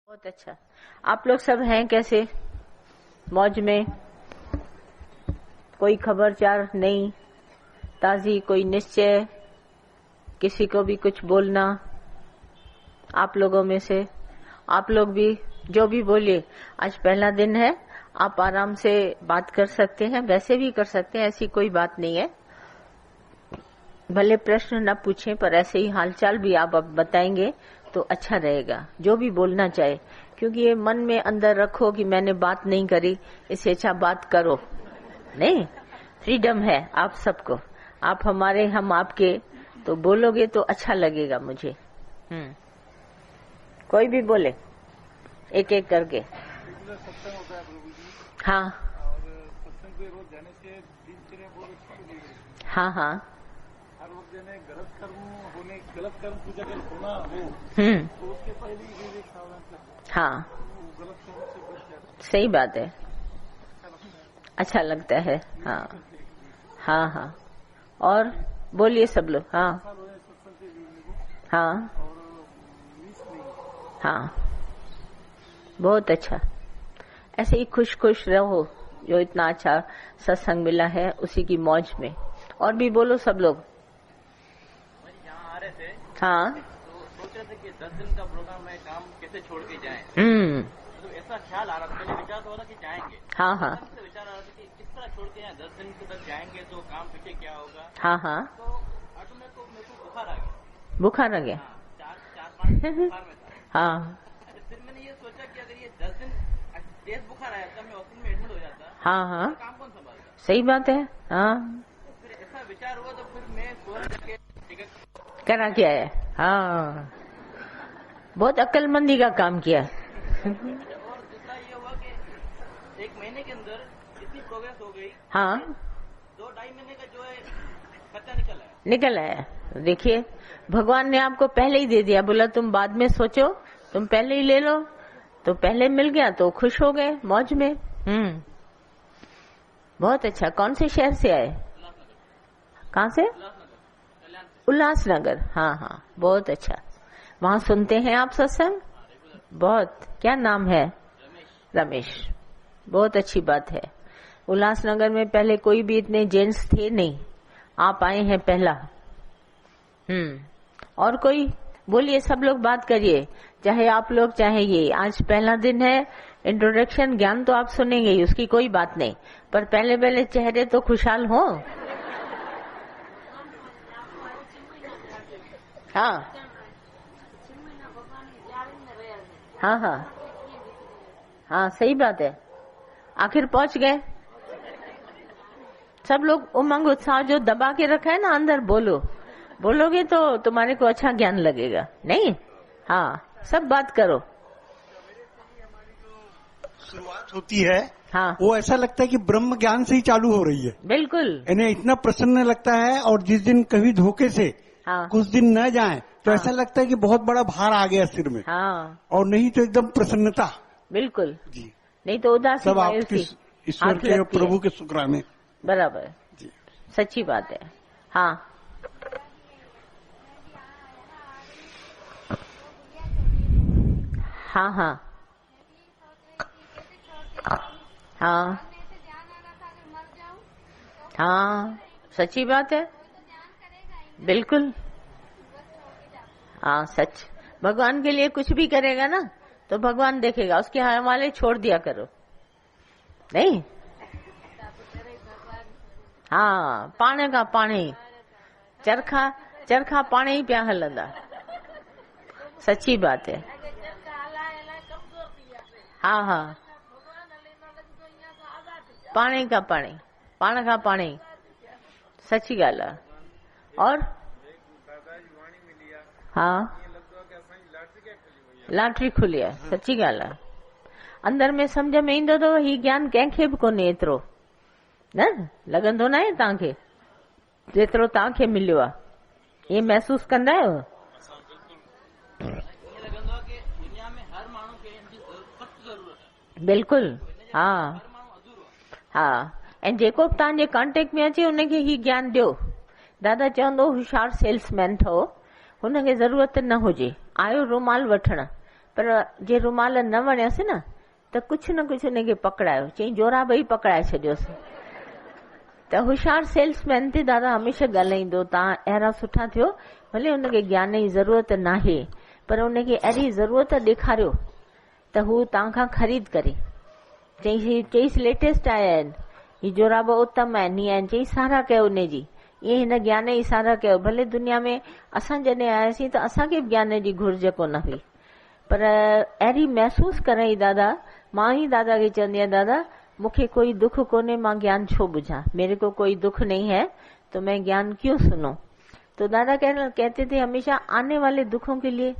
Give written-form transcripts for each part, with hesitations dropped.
बहुत अच्छा। आप लोग सब हैं कैसे? मौज में? कोई खबरचार नहीं, ताजी कोई निश्चय, किसी को भी कुछ बोलना? आप लोगों में से आप लोग भी जो भी बोलिए। आज पहला दिन है, आप आराम से बात कर सकते हैं, वैसे भी कर सकते हैं, ऐसी कोई बात नहीं है। भले प्रश्न न पूछें पर ऐसे ही हालचाल भी आप अब बताएंगे तो अच्छा रहेगा, जो भी बोलना चाहे, क्योंकि ये मन में अंदर रखो कि मैंने बात नहीं करी, इससे अच्छा बात करो नहीं। फ्रीडम है आप सबको, आप हमारे हम आपके, तो बोलोगे तो अच्छा लगेगा मुझे। कोई भी बोले, एक एक करके। हाँ हाँ हाँ हर वक्त गलत कर्म होने, गलत कर्म पूजा कर होना हो, तो उसके पहले ही सावधान करना। हाँ गलत कर्म से बच जाता सही बात है, अच्छा लगता है। हाँ हाँ हाँ और बोलिए सब लोग। हाँ हाँ हाँ बहुत अच्छा। ऐसे ही खुश खुश रहो, जो इतना अच्छा सत्संग मिला है उसी की मौज में। और भी बोलो सब लोग। यहाँ आ रहे थे हाँ तो सोच रहे थे कि 10 दिन का प्रोग्राम में काम कैसे छोड़ के जाएं। तो ऐसा ख्याल आ रहा था, पहले विचार तो हो रहा कि जाएंगे। हाँ हाँ विचार आ रहा था कि किस तरह छोड़ के यहाँ 10 दिन तक जाएंगे तो काम पीछे क्या होगा। हाँ हाँ तो ऑटोमेटिक को मेरे को बुखार आ गया। बुखार आ गया? हाँ, 4-5 दिन बुखार में था। हाँ फिर मैंने ये सोचा कि अगर ये 10 दिन तेज बुखार आया था, मैं हॉस्पिटल में एडमिट हो जाता, हाँ हाँ काम कौन संभालता। सही बात है। हाँ फिर ऐसा विचार हुआ तो फिर मैं फौरन जाके टिकट करा के आया। हाँ बहुत अक्लमंदी का काम किया। और दूसरा ये हुआ कि 1 महीने के अंदर इतनी प्रोग्रेस हो गई। हाँ 2-2.5 महीने का जो है खर्चा निकल आया। देखिए भगवान ने आपको पहले ही दे दिया, बोला तुम बाद में सोचो, तुम पहले ही ले लो, तो पहले मिल गया तो खुश हो गए मौज में। बहुत अच्छा। कौन से शहर से आए? कहाँ से? उल्लासनगर। हाँ हाँ बहुत अच्छा। वहाँ सुनते हैं आप सत्संग? बहुत। क्या नाम है? रमेश। बहुत अच्छी बात है। उल्लासनगर में पहले कोई भी इतने जेंट्स थे नहीं, आप आए हैं पहला। और कोई बोलिए, सब लोग बात करिए, चाहे आप लोग चाहे ये। आज पहला दिन है, इंट्रोडक्शन ज्ञान तो आप सुनेंगे ही, उसकी कोई बात नहीं, पर पहले पहले चेहरे तो खुशहाल हो। हाँ हाँ हाँ हाँ सही बात है, आखिर पहुंच गए सब लोग। उमंग उत्साह जो दबा के रखा है ना अंदर, बोलो, बोलोगे तो तुम्हारे को अच्छा ज्ञान लगेगा नहीं। हाँ सब बात करो। शुरुआत होती है, हाँ वो ऐसा लगता है कि ब्रह्म ज्ञान से ही चालू हो रही है। बिल्कुल। इन्हें इतना प्रसन्न लगता है, और जिस दिन कभी धोखे से हाँ कुछ दिन न जाएं तो हाँ। ऐसा लगता है कि बहुत बड़ा भार आ गया सिर में, हाँ और नहीं तो एकदम प्रसन्नता। बिल्कुल, जी नहीं तो उदासी सब आपके मायूसी ईश्वर हाथ के और लगती है। प्रभु के शुक्राने। बराबर, जी सच्ची बात है। हाँ हाँ हाँ हाँ हाँ सच्ची बात है, बिल्कुल। हाँ सच, भगवान के लिए कुछ भी करेगा ना तो भगवान देखेगा, उसके हवाले छोड़ दिया करो नहीं। हाँ पानी का पानी, चरखा चरखा पानी ही पिया हलंदा, सच्ची बात है। हाँ हाँ पानी का पानी, पाण का पानी, सच्ची गाल है। और हाँ लाटरी खुली है, सच्ची गाल है। अंदर में समझ में ईंदो तो ही ज्ञान कंहिंखे बि कोन्हे एतिरो न लॻंदो न आहे तव्हांखे, जेतिरो तव्हांखे मिलियो आहे। ये महसूस कंदा आहियो? लॻंदो आहे कि दुनिया में हर माण्हू खे हिनजी सख़्त ज़रूरत आहे। बिल्कुलु। हाँ हर माण्हू अधूरो आहे। हाँ, ऐं जेको बि तव्हांजे कॉन्टेक्ट में अचे उनखे ही ज्ञान ॾियो। दादा चवंदो होशियार सेल्समैन ठहो, हुनखे ज़रूरत न हुजे, आयो रुमाल वठण, पर जे रुमाल न वणियसि न त कुछ न कुछ उनखे पकड़ायो, चई जोराब ई पकड़ाए छॾियोसि। त होशियार सेल्समैन ते दादा हमेशा ॻाल्हाईंदो, तव्हां अहिड़ा सुठा थियो, भले हुनखे ज्ञान जी ज़रूरत नाहे पर उनखे अहिड़ी ज़रूरत ॾेखारियो त हू तव्हां खां ख़रीद करे। चईसि लेटेस्ट आया आहिनि, ही जोराब उत्तम आहिनि, हीअं आहिनि, चई सारा कयो उनजी, ईअं हिन ज्ञान जी सारा कयो। भले दुनिया में असां जॾहिं आयासीं त असांखे बि ज्ञान जी घुर्ज कोन हुई, पर अहिड़ी महसूस कराई दादा, मां ही दादा खे चवंदी आहियां, दादा मुझे कोई दुख कोने, मां ज्ञान छो बुझा, मेरे को कोई दुख नहीं है तो मैं ज्ञान क्यों सुनूं। तो दादा कहते थे हमेशा आने वाले दुखों के लिए।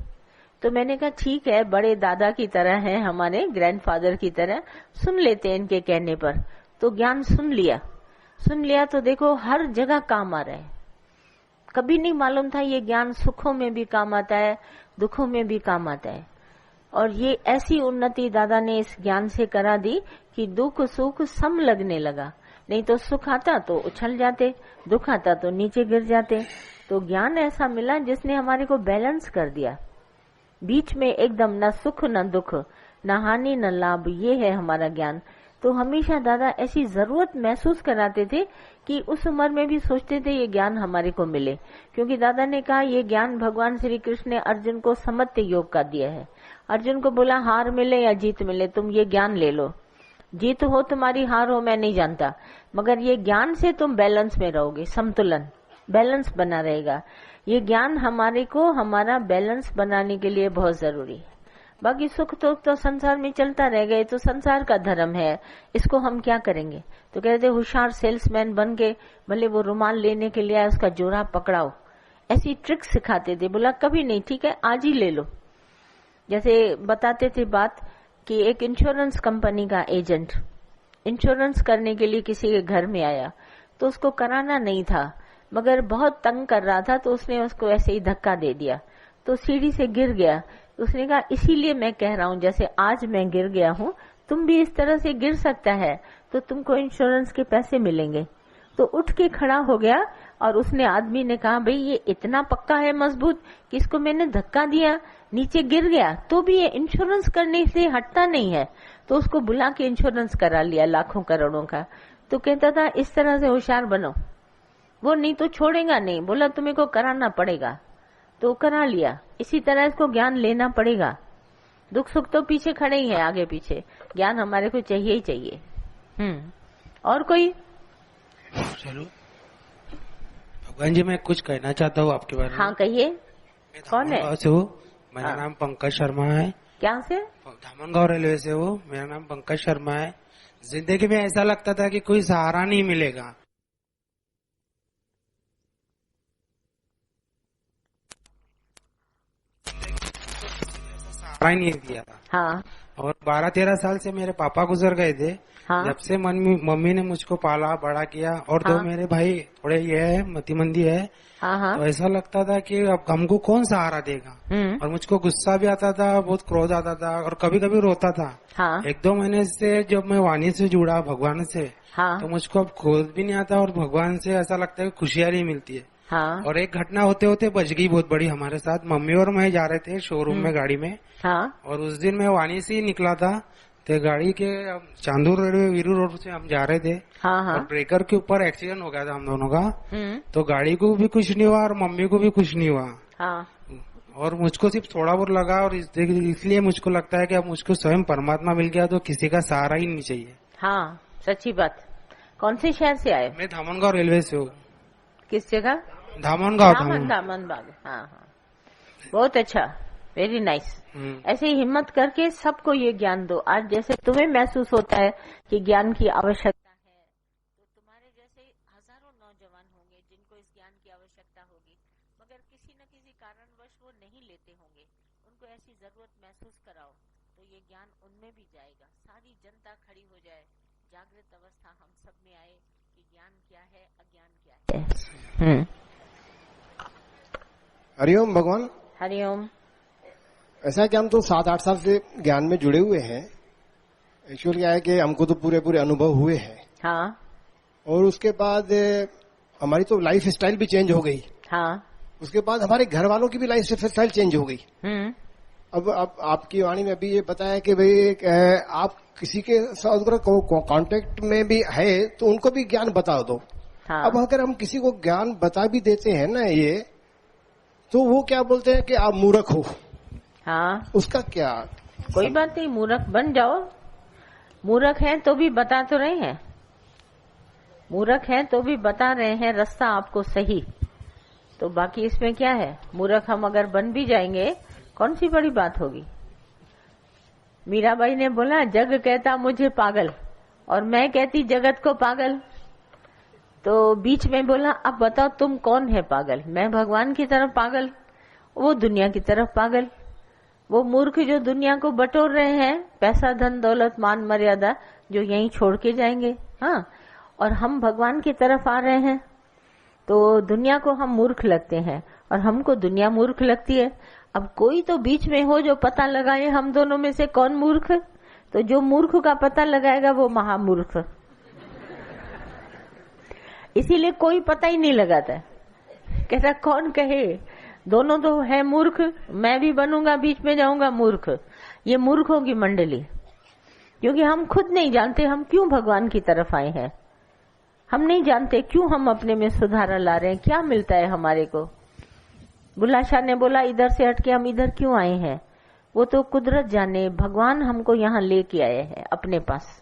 तो मैंने कहा ठीक है, बड़े दादा की तरह हैं, हमारे ग्रैंडफादर की तरह, सुन लेते हैं इनके कहने पर। तो ज्ञान सुन लिया तो देखो हर जगह काम आ रहा है। कभी नहीं मालूम था ये ज्ञान सुखों में भी काम आता है, दुखों में भी काम आता है। और ये ऐसी उन्नति दादा ने इस ज्ञान से करा दी कि दुख सुख सम लगने लगा। नहीं तो सुख आता तो उछल जाते, दुख आता तो नीचे गिर जाते। तो ज्ञान ऐसा मिला जिसने हमारे को बैलेंस कर दिया, बीच में एकदम न सुख न दुख, न हानि न लाभ, ये है हमारा ज्ञान। तो हमेशा दादा ऐसी जरूरत महसूस कराते थे कि उस उम्र में भी सोचते थे ये ज्ञान हमारे को मिले, क्योंकि दादा ने कहा ये ज्ञान भगवान श्री कृष्ण ने अर्जुन को समत्य योग का दिया है। अर्जुन को बोला हार मिले या जीत मिले तुम ये ज्ञान ले लो, जीत हो तुम्हारी हार हो मैं नहीं जानता, मगर ये ज्ञान से तुम बैलेंस में रहोगे, संतुलन बैलेंस बना रहेगा। ये ज्ञान हमारे को हमारा बैलेंस बनाने के लिए बहुत जरूरी है। बाकी सुख तो संसार में चलता रह गए, तो संसार का धर्म है, इसको हम क्या करेंगे। तो कहते होशियार सेल्समैन बन के भले वो रुमाल लेने के लिए आया, उसका जोरा पकड़ाओ, ऐसी ट्रिक सिखाते थे। बोला कभी नहीं, ठीक है आज ही ले लो। जैसे बताते थे बात कि एक इंश्योरेंस कंपनी का एजेंट इंश्योरेंस करने के लिए किसी के घर में आया, तो उसको कराना नहीं था मगर बहुत तंग कर रहा था, तो उसने उसको ऐसे ही धक्का दे दिया, तो सीढ़ी से गिर गया। उसने कहा इसीलिए मैं कह रहा हूँ, जैसे आज मैं गिर गया हूँ तुम भी इस तरह से गिर सकता है, तो तुमको इंश्योरेंस के पैसे मिलेंगे। तो उठ के खड़ा हो गया और उसने आदमी ने कहा भाई ये इतना पक्का है मजबूत कि इसको मैंने धक्का दिया, नीचे गिर गया, तो भी ये इंश्योरेंस करने से हटता नहीं है। तो उसको बुला के इंश्योरेंस करा लिया लाखों करोड़ों का। तो कहता था इस तरह से होशियार बनो, वो नहीं तो छोड़ेगा नहीं, बोला तुम्हें को कराना पड़ेगा, तो करा लिया। इसी तरह इसको ज्ञान लेना पड़ेगा। दुख सुख तो पीछे खड़े ही है, आगे पीछे ज्ञान हमारे को चाहिए ही चाहिए। और कोई? चलो भगवान जी मैं कुछ कहना चाहता हूँ आपके बारे में। हाँ कहिए। कौन है? मेरा नाम पंकज शर्मा है। क्या से? धामनगांव रेलवे से हो। मेरा नाम पंकज शर्मा है। जिंदगी में ऐसा लगता था कि कोई सहारा नहीं मिलेगा, सहारा ही नहीं दिया था। हाँ। और 12-13 साल से मेरे पापा गुजर गए थे। हाँ। जब से मम्मी ने मुझको पाला बड़ा किया, और हाँ। 2 मेरे भाई थोड़े ये है मतिमंदी है। हाँ हाँ। तो ऐसा लगता था कि अब हमको कौन सहारा देगा। और मुझको गुस्सा भी आता था, बहुत क्रोध आता था, और कभी कभी रोता था। हाँ। 1-2 महीने से जब मैं वाणी से जुड़ा भगवान से, हाँ। तो मुझको अब क्रोध भी नहीं आता, और भगवान से ऐसा लगता है कि खुशियाँ ही मिलती है। हाँ। और एक घटना होते होते बच गई बहुत बड़ी हमारे साथ। मम्मी और मैं जा रहे थे शोरूम में गाड़ी में। हाँ। और उस दिन मैं वाणी से ही निकला था, तो गाड़ी के चांदूर रेलवे वीरू रोड से हम जा रहे थे। हाँ हाँ। और ब्रेकर के ऊपर एक्सीडेंट हो गया था हम दोनों का। तो गाड़ी को भी कुछ नहीं हुआ और मम्मी को भी कुछ नहीं हुआ। हाँ। और मुझको सिर्फ थोड़ा बहुत लगा, और इसलिए मुझको लगता है कि अब मुझको स्वयं परमात्मा मिल गया, तो किसी का सहारा ही नहीं चाहिए। हाँ सच्ची बात। कौन से शहर से आए? मैं धामनगांव रेलवे से हूँ। किस जगह? धामनगांव। धामनबाग। हाँ हाँ, बहुत अच्छा, वेरी नाइस। ऐसे ही हिम्मत करके सबको ये ज्ञान दो। आज जैसे तुम्हें महसूस होता है कि ज्ञान की आवश्यकता है, तो तुम्हारे जैसे हजारों नौजवान होंगे जिनको इस ज्ञान की आवश्यकता होगी, मगर किसी न किसी कारणवश वो नहीं लेते होंगे। उनको ऐसी जरूरत महसूस कराओ तो ये ज्ञान उनमें भी जाएगा। सारी जनता खड़ी हो जाए, जागृत अवस्था हम सब में आए कि ज्ञान क्या है, अज्ञान क्या है। हरिओम भगवान। हरिओम। ऐसा है कि हम तो 7-8 साल से ज्ञान में जुड़े हुए हैं। एक्चुअली क्या है कि हमको तो पूरे अनुभव हुए हैं। हाँ। और उसके बाद हमारी तो लाइफ स्टाइल भी चेंज हो गई। हाँ। उसके बाद हमारे घर वालों की भी लाइफ स्टाइल चेंज हो गई। अब आपकी वाणी में अभी ये बताया कि भाई आप किसी के साथ अगर कांटेक्ट में भी है तो उनको भी ज्ञान बता दो। हाँ। अब अगर हम किसी को ज्ञान बता भी देते हैं ना ये, तो वो क्या बोलते हैं कि आप मूर्ख हो। हाँ, उसका क्या? कोई बात नहीं, मूर्ख बन जाओ। मूर्ख हैं तो भी बता तो रहे हैं, मूर्ख हैं तो भी बता रहे हैं रास्ता आपको सही। तो बाकी इसमें क्या है, मूर्ख हम अगर बन भी जाएंगे कौन सी बड़ी बात होगी। मीराबाई ने बोला जग कहता मुझे पागल और मैं कहती जगत को पागल। तो बीच में बोला अब बताओ तुम कौन है पागल, मैं भगवान की तरफ पागल, वो दुनिया की तरफ पागल। वो मूर्ख जो दुनिया को बटोर रहे हैं, पैसा धन दौलत मान मर्यादा, जो यहीं छोड़ के जाएंगे। हाँ, और हम भगवान की तरफ आ रहे हैं तो दुनिया को हम मूर्ख लगते हैं और हमको दुनिया मूर्ख लगती है। अब कोई तो बीच में हो जो पता लगाए हम दोनों में से कौन मूर्ख। तो जो मूर्ख का पता लगाएगा वो महामूर्ख। इसीलिए कोई पता ही नहीं लगाता, कहता कौन कहे, दोनों तो है मूर्ख, मैं भी बनूंगा बीच में जाऊंगा मूर्ख। ये मूर्खों की मंडली, क्योंकि हम खुद नहीं जानते हम क्यों भगवान की तरफ आए हैं। हम नहीं जानते क्यों हम अपने में सुधार ला रहे हैं, क्या मिलता है हमारे को। बुल्ला शाह ने बोला इधर से हटके हम इधर क्यों आए हैं, वो तो कुदरत जाने, भगवान हमको यहाँ लेके आए हैं अपने पास।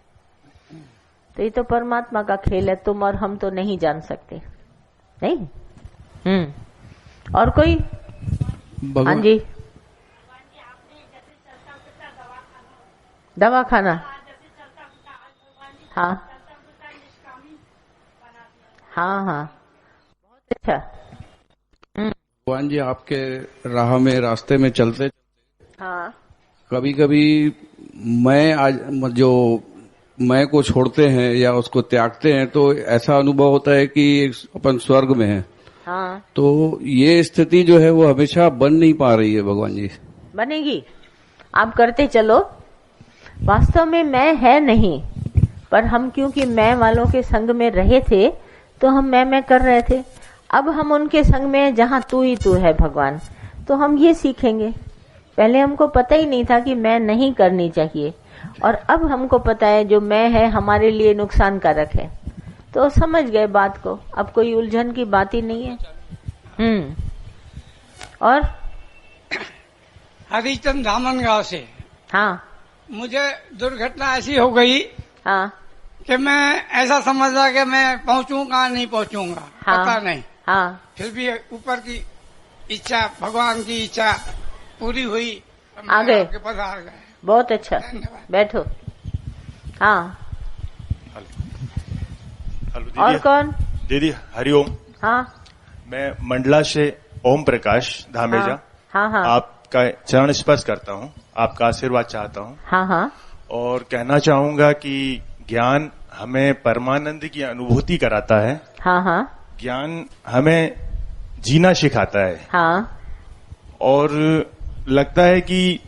तो ये तो परमात्मा का खेल है, तुम और हम तो नहीं जान सकते। नहीं। और कोई? हाँ जी। दवा खाना, हाँ हाँ हाँ, बहुत अच्छा। भगवान जी आपके राह में, रास्ते में चलते हाँ, कभी कभी मैं को छोड़ते हैं या उसको त्यागते हैं तो ऐसा अनुभव होता है कि अपन स्वर्ग में हैं। हाँ, तो ये स्थिति जो है वो हमेशा बन नहीं पा रही है भगवान जी। बनेगी, आप करते चलो। वास्तव में मैं है नहीं, पर हम क्योंकि मैं वालों के संग में रहे थे तो हम मैं कर रहे थे। अब हम उनके संग में जहाँ तू ही तू है भगवान, तो हम ये सीखेंगे। पहले हमको पता ही नहीं था कि मैं नहीं करनी चाहिए, और अब हमको पता है जो मैं है हमारे लिए नुकसान कारक है, तो समझ गए बात को। अब कोई उलझन की बात ही नहीं है। और हरिचंद धामनगांव से। हाँ, मुझे दुर्घटना ऐसी हो गई हाँ, कि मैं ऐसा समझ रहा कि मैं पहुंचूंगा नहीं पहुंचूंगा, हाँ, पता नहीं। हाँ, फिर भी ऊपर की इच्छा, भगवान की इच्छा पूरी हुई, तो आ गए। आपके पास आ गए। बहुत अच्छा, बैठो। हाँ, हेलो और दीदी। कौन? दीदी हरिओम। हाँ, मैं मंडला से ओम प्रकाश धामेजा। हाँ, हाँ, आपका चरण स्पर्श करता हूँ, आपका आशीर्वाद चाहता हूँ, हाँ, हाँ, और कहना चाहूंगा कि ज्ञान हमें परमानंद की अनुभूति कराता है। हाँ, हाँ, ज्ञान हमें जीना सिखाता है। हाँ, और लगता है कि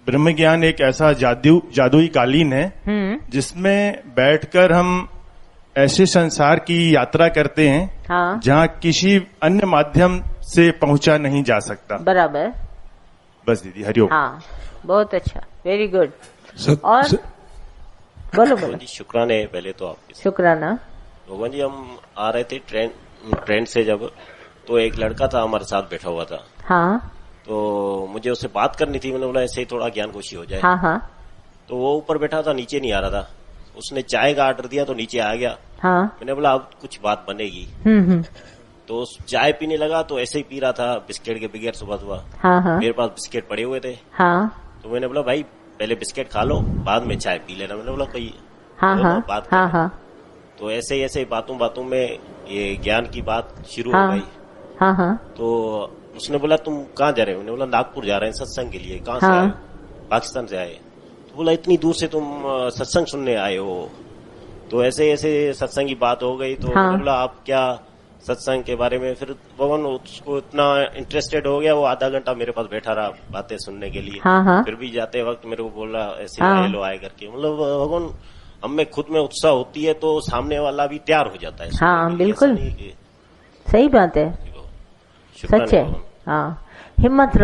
ब्रह्म ज्ञान एक ऐसा जादुई कालीन है जिसमें बैठकर हम ऐसे संसार की यात्रा करते हैं हाँ, जहाँ किसी अन्य माध्यम से पहुंचा नहीं जा सकता। बराबर। बस दीदी हरिओम। हाँ, बहुत अच्छा, वेरी गुड। और बोलो बोलो। जी शुक्राने पहले तो आपके। शुक्राना। भगवान जी हम आ रहे थे ट्रेन से, जब तो एक लड़का था हमारे साथ बैठा हुआ था। हाँ, तो मुझे उससे बात करनी थी, मैंने बोला ऐसे ही थोड़ा ज्ञान कोशी हो जाए। हाँ, हाँ, तो वो ऊपर बैठा था, नीचे नहीं आ रहा था। उसने चाय का ऑर्डर दिया तो नीचे आ गया। हाँ, मैंने बोला अब कुछ बात बनेगी। तो चाय पीने लगा तो ऐसे ही पी रहा था बिस्किट के बगैर सुबह सुबह। हाँ, हाँ, मेरे पास बिस्किट पड़े हुए थे। हाँ, तो मैंने बोला भाई पहले बिस्किट खा लो, बाद में चाय पी लेना। मैंने बोला कोई हाँ, हाँ, बात हाँ, हाँ, तो ऐसे ऐसे बातों में ये ज्ञान की बात शुरू हो हाँ, गई। हाँ, हाँ, तो उसने बोला तुम कहाँ जा रहे हो? मैंने बोला नागपुर जा रहे हैं सत्संग के लिए। कहाँ से हाँ। आए? पाकिस्तान से आए। तो बोला इतनी दूर से तुम सत्संग सुनने आए हो? तो ऐसे ऐसे सत्संग की बात हो गई। तो हाँ। मैंने बोला आप क्या सत्संग के बारे में? फिर भगवान उसको इतना इंटरेस्टेड हो गया, वो आधा घंटा मेरे पास बैठा रहा बातें सुनने के लिए। हाँ, हाँ, फिर भी जाते वक्त मेरे को बोला ऐसे हाँ। आए लो आए करके। मतलब भगवान हमें खुद में उत्साह होती है तो सामने वाला भी तैयार हो जाता है। हाँ, बिल्कुल सही बात है, सच है। हाँ, हिम्मत रखो।